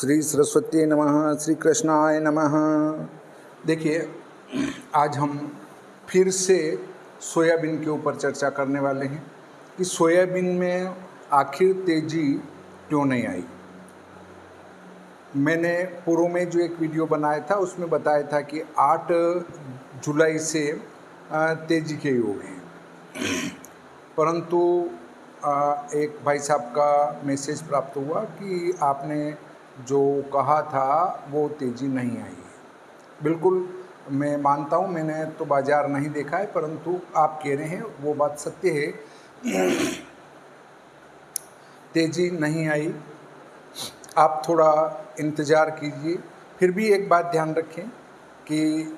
श्री सरस्वती नमः, श्री कृष्णाय नमः। देखिए, आज हम फिर से सोयाबीन के ऊपर चर्चा करने वाले हैं कि सोयाबीन में आखिर तेज़ी क्यों नहीं आई। मैंने पूर्व में जो एक वीडियो बनाया था उसमें बताया था कि 8 जुलाई से तेज़ी के योग हैं, परंतु एक भाई साहब का मैसेज प्राप्त हुआ कि आपने जो कहा था वो तेज़ी नहीं आई है। बिल्कुल मैं मानता हूँ, मैंने तो बाज़ार नहीं देखा है, परंतु आप कह रहे हैं वो बात सत्य है। तेज़ी नहीं आई, आप थोड़ा इंतज़ार कीजिए। फिर भी एक बात ध्यान रखें कि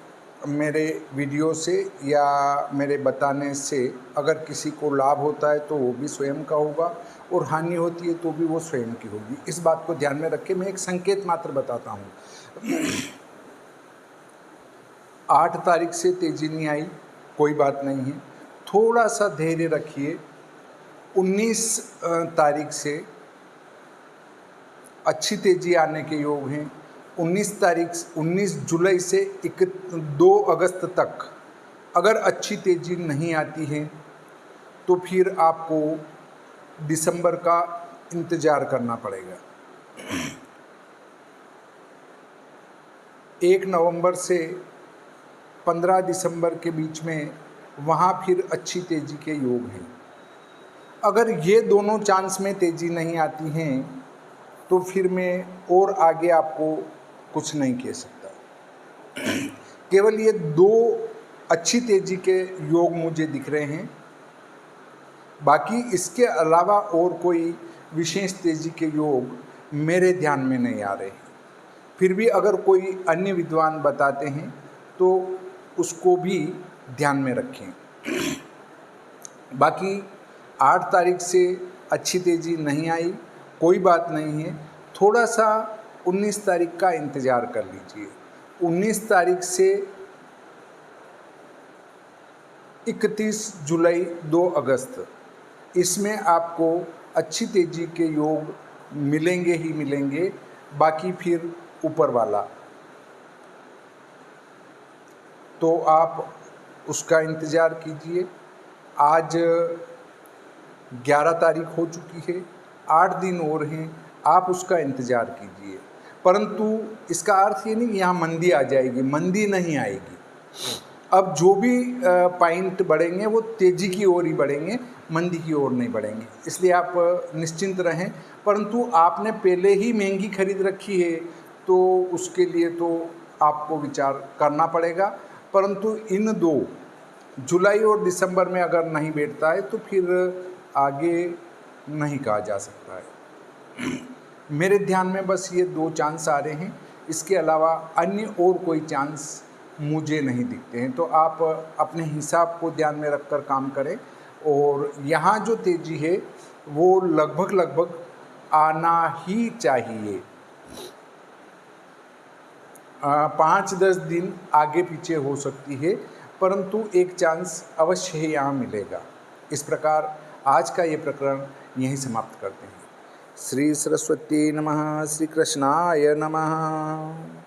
मेरे वीडियो से या मेरे बताने से अगर किसी को लाभ होता है तो वो भी स्वयं का होगा, और हानि होती है तो भी वो स्वयं की होगी। इस बात को ध्यान में रखें। मैं एक संकेत मात्र बताता हूँ। 8 तारीख से तेज़ी नहीं आई, कोई बात नहीं है, थोड़ा सा धैर्य रखिए। 19 तारीख से अच्छी तेज़ी आने के योग हैं। 19 जुलाई से 2 अगस्त तक अगर अच्छी तेज़ी नहीं आती है तो फिर आपको दिसंबर का इंतज़ार करना पड़ेगा। 1 नवंबर से 15 दिसंबर के बीच में वहाँ फिर अच्छी तेज़ी के योग हैं। अगर ये दोनों चांस में तेज़ी नहीं आती हैं तो फिर मैं और आगे आपको कुछ नहीं कह सकता। केवल ये 2 अच्छी तेज़ी के योग मुझे दिख रहे हैं, बाकी इसके अलावा और कोई विशेष तेज़ी के योग मेरे ध्यान में नहीं आ रहे हैं। फिर भी अगर कोई अन्य विद्वान बताते हैं तो उसको भी ध्यान में रखें। बाकी 8 तारीख से अच्छी तेज़ी नहीं आई, कोई बात नहीं है, थोड़ा सा 19 तारीख का इंतज़ार कर लीजिए। 19 तारीख से 31 जुलाई 2 अगस्त, इसमें आपको अच्छी तेज़ी के योग मिलेंगे ही मिलेंगे, बाकी फिर ऊपर वाला। तो आप उसका इंतज़ार कीजिए। आज 11 तारीख हो चुकी है, 8 दिन और हैं, आप उसका इंतज़ार कीजिए। परंतु इसका अर्थ ये नहीं कि यहाँ मंदी आ जाएगी, मंदी नहीं आएगी। अब जो भी पॉइंट बढ़ेंगे वो तेज़ी की ओर ही बढ़ेंगे, मंदी की ओर नहीं बढ़ेंगे, इसलिए आप निश्चिंत रहें। परंतु आपने पहले ही महंगी खरीद रखी है तो उसके लिए तो आपको विचार करना पड़ेगा। परंतु इन 2 जुलाई और दिसंबर में अगर नहीं बैठता है तो फिर आगे नहीं कहा जा सकता है। मेरे ध्यान में बस ये 2 चांस आ रहे हैं, इसके अलावा अन्य और कोई चांस मुझे नहीं दिखते हैं। तो आप अपने हिसाब को ध्यान में रखकर काम करें, और यहाँ जो तेज़ी है वो लगभग आना ही चाहिए। 5-10 दिन आगे पीछे हो सकती है, परंतु एक चांस अवश्य ही यहाँ मिलेगा। इस प्रकार आज का ये प्रकरण यहीं समाप्त करते हैं। श्री सरस्वती नमः, श्री कृष्णाय नमः।